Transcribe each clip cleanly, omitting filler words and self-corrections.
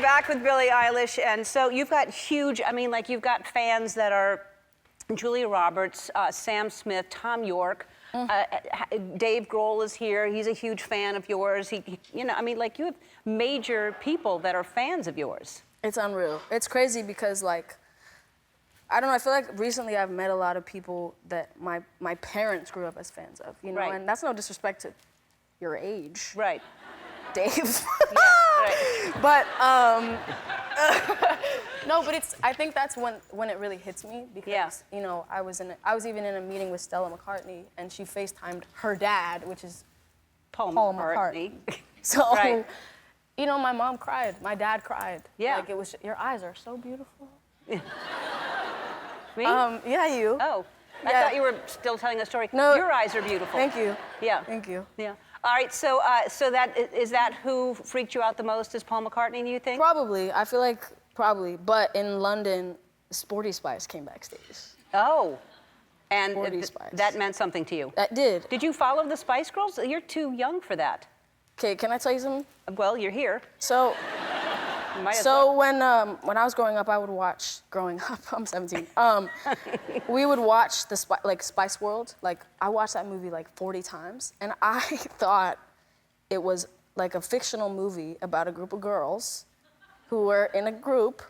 back with Billie Eilish, and so you've got huge, I mean, like, you've got fans that are Julia Roberts, Sam Smith, Tom York, Dave Grohl is here. He's a huge fan of yours. You know, I mean, like, you have major people that are fans of yours. It's unreal. It's crazy because, like, I don't know, I feel like recently I've met a lot of people that my parents grew up as fans of, you know, Right. and that's no disrespect to your age. Right. Dave. Yeah, right. But, no, but I think that's when it really hits me because, you know, I was even in a meeting with Stella McCartney and she FaceTimed her dad, which is Paul McCartney. So, Right. you know, my mom cried, my dad cried. Yeah. Like, it was, your eyes are so beautiful. Me? Yeah, you. Oh, I Yeah. thought you were still telling a story. No. Your eyes are beautiful. Thank you. Yeah. Thank you. Yeah. All right, so is that who freaked you out the most, is Paul McCartney, do you think? Probably. I feel like probably. But in London, Sporty Spice came backstage. Oh. And Sporty Spice. that meant something to you? That did. Did you follow the Spice Girls? You're too young for that. Okay, can I tell you something? Well, you're here. So, You might as well. when I was growing up, I'm 17. We would watch the Spice World. Like, I watched that movie like 40 times, and I thought it was like a fictional movie about a group of girls who were in a group,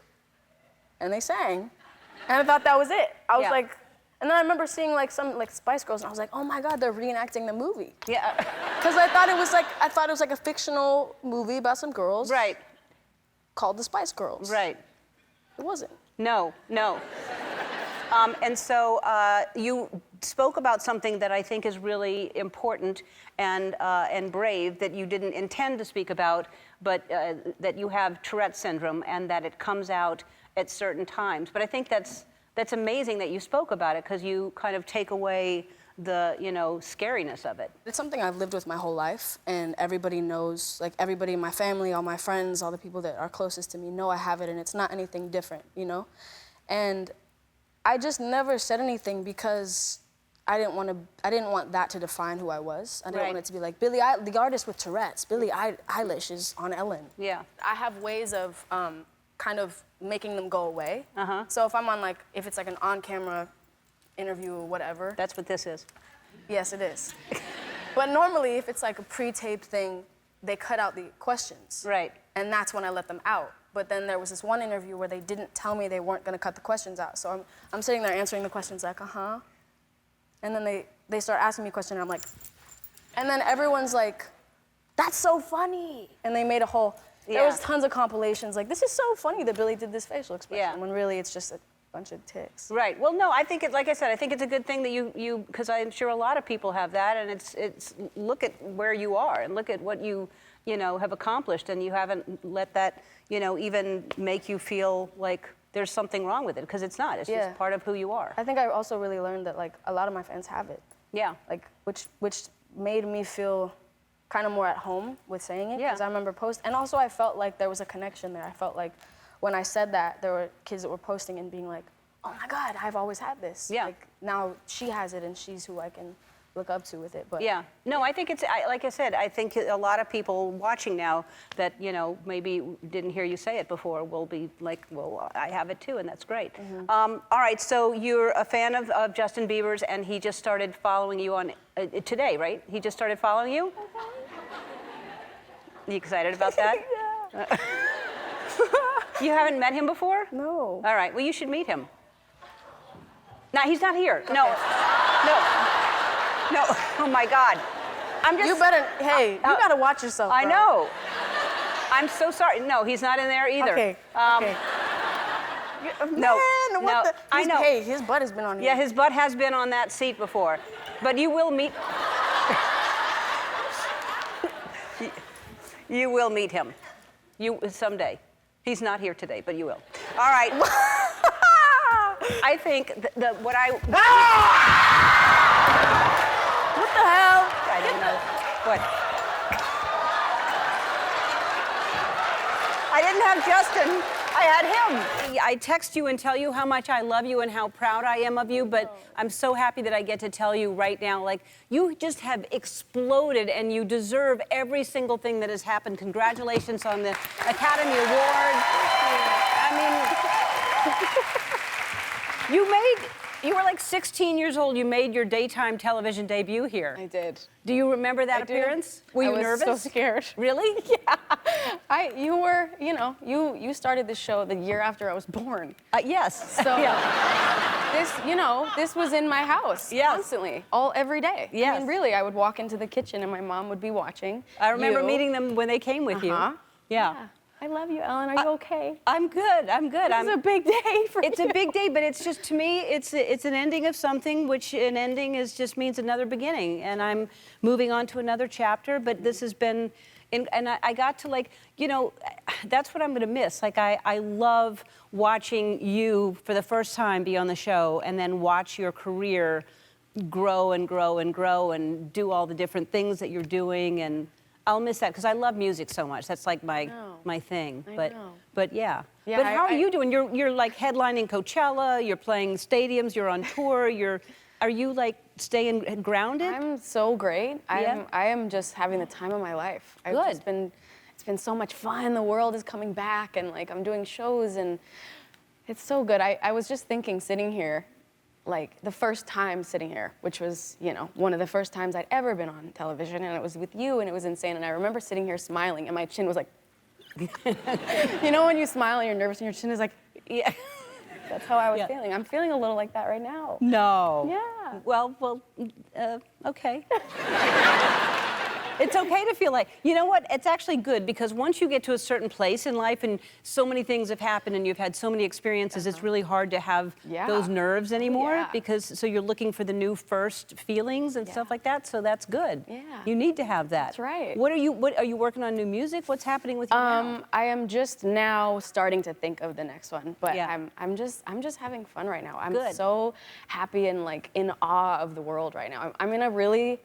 and they sang, and I thought that was it. I was like, and then I remember seeing like some like Spice Girls, and I was like, oh my God, they're reenacting the movie. Yeah. Because I thought it was like a fictional movie about some girls. Right. Called the Spice Girls. Right. It wasn't. No. And so you spoke about something that I think is really important and brave that you didn't intend to speak about, but that you have Tourette syndrome and that it comes out at certain times. But I think that's amazing that you spoke about it because you kind of take away the, you know, scariness of it. It's something I've lived with my whole life, and everybody knows, like everybody in my family, all my friends, all the people that are closest to me know I have it, and it's not anything different, you know? And I just never said anything because I didn't want that to define who I was. I didn't want it to be like, the artist with Tourette's, Billie Eilish is on Ellen. Yeah. I have ways of kind of making them go away. So if I'm on if it's like an on-camera interview or whatever. That's what this is. Yes, it is. But normally, if it's like a pre-taped thing, they cut out the questions. Right. And that's when I let them out. But then there was this one interview where they didn't tell me they weren't going to cut the questions out. So I'm sitting there answering the questions like, uh-huh. And then they start asking me a question, and I'm like, and then everyone's like, that's so funny. And they made a whole, there was tons of compilations like, this is so funny that Billie did this facial expression, when really it's just a bunch of ticks. Right. Well, no, I think like I said, I think it's a good thing that you because I'm sure a lot of people have that, and it's look at where you are and look at what you know have accomplished, and you haven't let that even make you feel like there's something wrong with it, because it's not. It's just part of who you are. I think I also really learned that a lot of my fans have it. Yeah. Which made me feel kind of more at home with saying it, because I remember and also I felt like there was a connection there. I felt like when I said that, there were kids that were posting and being like, oh my God, I've always had this. Yeah. Like, now she has it and she's who I can look up to with it. But yeah. No, I think like I said, I think a lot of people watching now that, maybe didn't hear you say it before will be like, well, I have it too, and that's great. All right, so you're a fan of Justin Bieber's, and he just started following you on today, right? He just started following you? You excited about that? Yeah. You haven't met him before? No. All right, well, you should meet him. No, he's not here. Okay. No. Oh my God. I'm just. You better, hey, you gotta watch yourself. I bro. know. I'm so sorry. No, he's not in there either. Okay. No. I know. Hey, his butt has been on here. Yeah, his butt has been on that seat before. But you will meet. You will meet him. Someday. He's not here today, but you will. All right. I think what I. What the hell? I don't know. What? I didn't have Justin. I had him. I text you and tell you how much I love you and how proud I am of you, but I'm so happy that I get to tell you right now, like, you just have exploded and you deserve every single thing that has happened. Congratulations on the Academy Award. I mean, you were like 16 years old. You made your daytime television debut here. I did. Do you remember that appearance? Were you nervous? I was so scared. Really? Yeah. You were, you know, you started the show the year after I was born. Yes. So yeah. this, you know, this was in my house constantly, every day. Yes. I mean, really, I would walk into the kitchen and my mom would be watching. I remember meeting them when they came with you. Yeah. I love you, Ellen. Are you okay? I'm good. I'm good. It's a big day for It's a big day, but it's just, to me, it's an ending of something, which an ending just means another beginning. And I'm moving on to another chapter, but this has been, and I got to, like, you know, that's what I'm going to miss. Like, I love watching you for the first time be on the show and then watch your career grow and grow and grow and do all the different things that you're doing, and I'll miss that because I love music so much. That's like my thing. But yeah. But how are you doing? You're like headlining Coachella. You're playing stadiums. You're on tour. Are you like staying grounded? I'm so great. I am just having the time of my life. It's been so much fun. The world is coming back, and like I'm doing shows, and it's so good. I was just thinking, sitting here, like the first time sitting here, which was, you know, one of the first times I'd ever been on television, and it was with you, and it was insane. And I remember sitting here smiling, and my chin was like, you know, when you smile and you're nervous, and your chin is like, yeah. That's how I was feeling. I'm feeling a little like that right now. No. Yeah. Well, okay. It's okay to feel like, you know what, it's actually good, because once you get to a certain place in life and so many things have happened and you've had so many experiences, it's really hard to have those nerves anymore, because so you're looking for the new first feelings and stuff like that, so that's good. Yeah. You need to have that. That's right. What are you working on new music? What's happening with you now? I am just now starting to think of the next one, but I'm just having fun right now. I'm so happy and like in awe of the world right now. I'm in a really,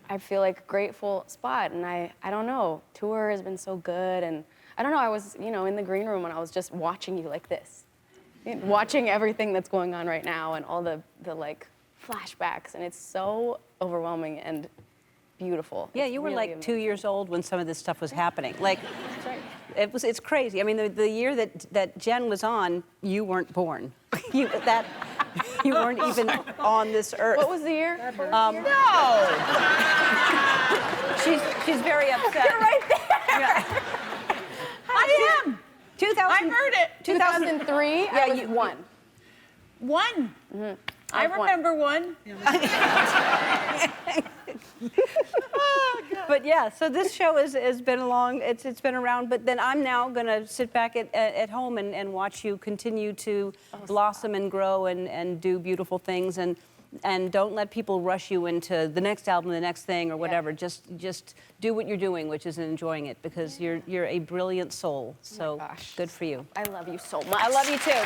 I feel like, grateful spot, and I don't know, tour has been so good, and I don't know, I was, you know, in the green room and I was just watching you like this, watching everything that's going on right now and all the like flashbacks, and it's so overwhelming and beautiful. Yeah, you were really like amazing. 2 years old when some of this stuff was happening. Like, That's right. it's crazy. I mean, the year that Jen was on, you weren't born. You weren't even on this earth. What was the year? No! She's very upset. You're right there. Yeah. I am. 2000, I heard it. 2003, Yeah, I was you- one. One. I I've won. remember one. But yeah, so this show has been along, it's been around, but then I'm now gonna sit back at home and watch you continue to blossom and grow and do beautiful things, and don't let people rush you into the next album, the next thing, or whatever. Just do what you're doing, which is enjoying it, because you're a brilliant soul. So gosh. good for you. I love you so much. I love you too.